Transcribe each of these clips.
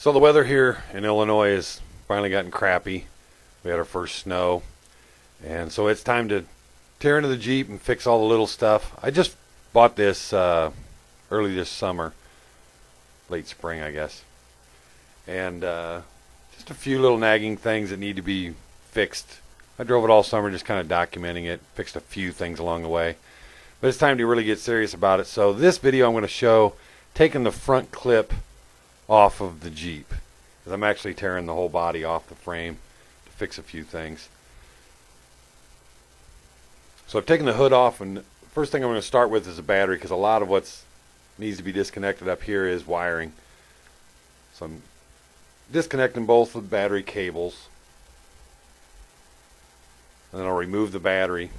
So the weather here in Illinois has finally gotten crappy. We had our first snow, and so it's time to tear into the Jeep and fix all the little stuff. I just bought this early this summer, late spring I guess, and just a few little nagging things that need to be fixed. I drove it all summer just kind of documenting it, fixed a few things along the way, but it's time to really get serious about it. So this video I'm going to show taking the front clip off of the Jeep, because I'm actually tearing the whole body off the frame to fix a few things. So I've taken the hood off, and the first thing I'm going to start with is a battery, because a lot of what needs to be disconnected up here is wiring. So I'm disconnecting both of the battery cables, and then I'll remove the battery.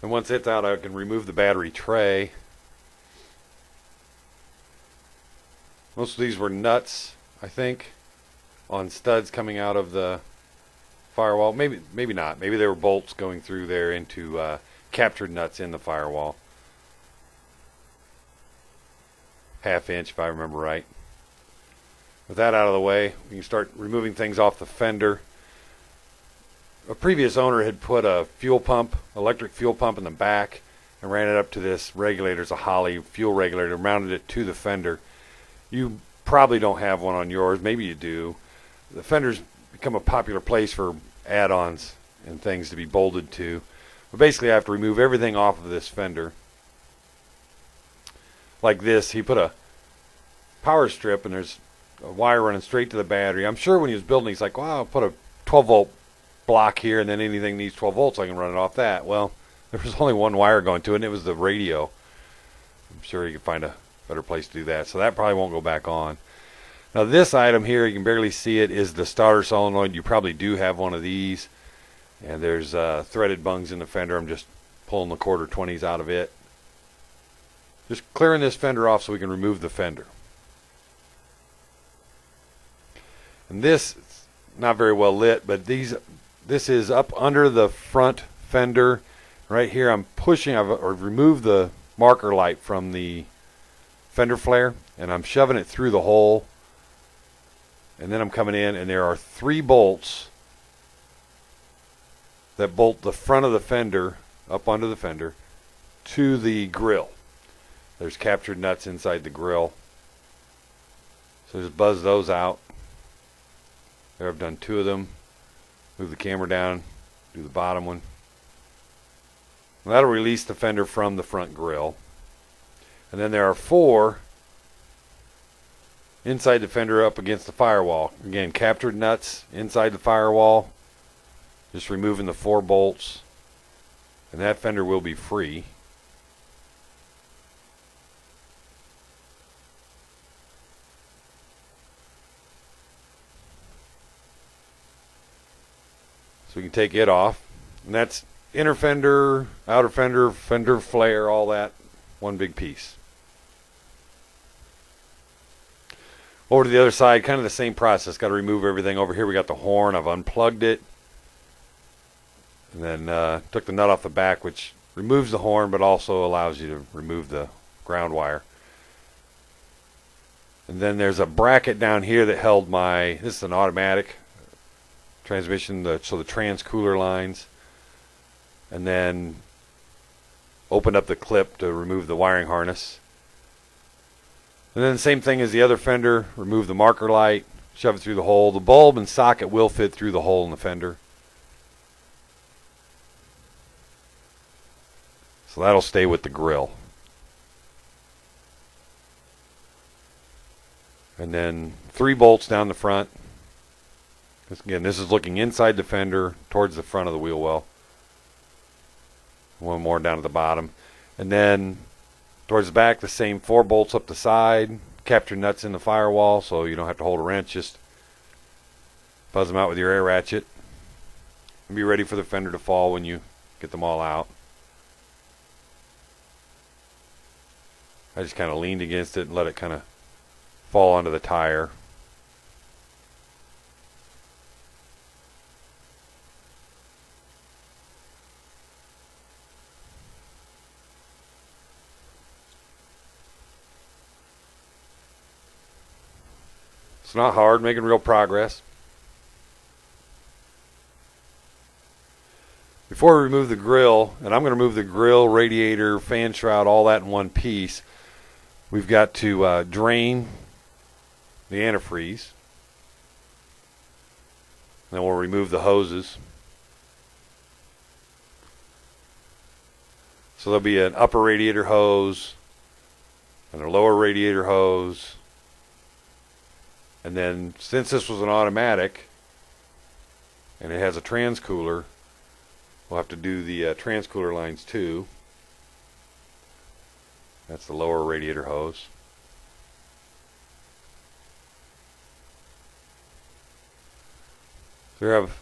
And once it's out, I can remove the battery tray. Most of these were nuts, I think, on studs coming out of the firewall. Maybe not. Maybe they were bolts going through there into captured nuts in the firewall. ½ inch, if I remember right. With that out of the way, we can start removing things off the fender. A previous owner had put a fuel pump, electric fuel pump in the back, and ran it up to this regulator. It's a Holley fuel regulator, mounted it to the fender. You probably don't have one on yours, maybe you do. The fender's become a popular place for add-ons and things to be bolted to. But basically I have to remove everything off of this fender. Like this, he put a power strip and there's a wire running straight to the battery. I'm sure when he was building, he's like, wow, I'll put a 12 volt block here, and then anything needs 12 volts I can run it off that. Well, there was only one wire going to it, and it was the radio. I'm sure you could find a better place to do that, so that probably won't go back on. Now this item here, you can barely see it, is the starter solenoid. You probably do have one of these, and there's threaded bungs in the fender. I'm just pulling the quarter 20s out of it, just clearing this fender off so we can remove the fender. And this, not very well lit, but this is up under the front fender. Right here I'm pushing, I've removed the marker light from the fender flare, and I'm shoving it through the hole. And then I'm coming in, and there are 3 bolts that bolt the front of the fender up under the fender to the grill. There's captured nuts inside the grill. So just buzz those out. There, I've done 2 of them. Move the camera down, do the bottom one. And that'll release the fender from the front grill. And then there are 4 inside the fender up against the firewall. Again, captured nuts inside the firewall. Just removing the 4 bolts. And that fender will be free. So we can take it off, and that's inner fender, outer fender, fender flare, all that, one big piece. Over to the other side, kind of the same process. Got to remove everything. Over here we got the horn. I've unplugged it, and then took the nut off the back, which removes the horn but also allows you to remove the ground wire. And then there's a bracket down here that held my, this is an automatic transmission, so the trans cooler lines, and then open up the clip to remove the wiring harness. And then the same thing as the other fender, remove the marker light, shove it through the hole. The bulb and socket will fit through the hole in the fender, so that'll stay with the grill. And then 3 bolts down the front. Again, this is looking inside the fender towards the front of the wheel well. 1 more down at the bottom. And then towards the back, the same 4 bolts up the side. Capture nuts in the firewall, so you don't have to hold a wrench. Just buzz them out with your air ratchet. And be ready for the fender to fall when you get them all out. I just kind of leaned against it and let it kind of fall onto the tire. It's not hard, making real progress. Before we remove the grill, and I'm going to remove the grill, radiator, fan shroud, all that in one piece, we've got to drain the antifreeze. Then we'll remove the hoses. So there'll be an upper radiator hose and a lower radiator hose. And then, since this was an automatic and it has a transcooler, we'll have to do the transcooler lines too. That's the lower radiator hose. So I've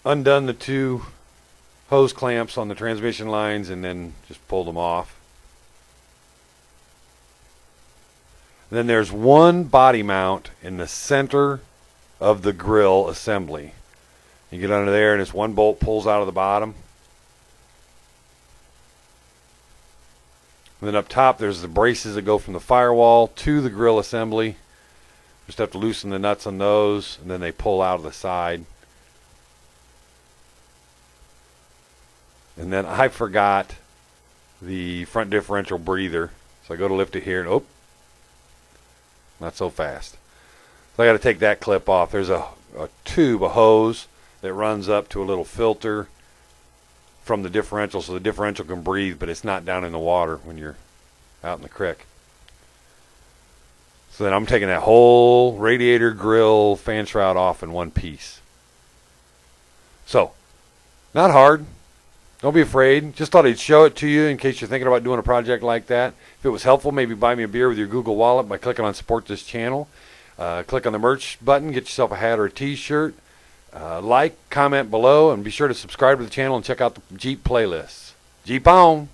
undone the two hose clamps on the transmission lines and then just pulled them off. And then there's one body mount in the center of the grill assembly. You get under there and this one bolt pulls out of the bottom. And then up top there's the braces that go from the firewall to the grill assembly. Just have to loosen the nuts on those and then they pull out of the side. And then I forgot the front differential breather. So I go to lift it here and oh, not so fast. So I got to take that clip off. There's a tube, a hose that runs up to a little filter from the differential so the differential can breathe, but it's not down in the water when you're out in the creek. So then I'm taking that whole radiator, grill, fan shroud off in one piece. So, not hard. Don't be afraid. Just thought I'd show it to you in case you're thinking about doing a project like that. If it was helpful, maybe buy me a beer with your Google Wallet by clicking on support this channel. Click on the merch button, get yourself a hat or a t-shirt. Like, comment below, and be sure to subscribe to the channel and check out the Jeep playlists. Jeep on!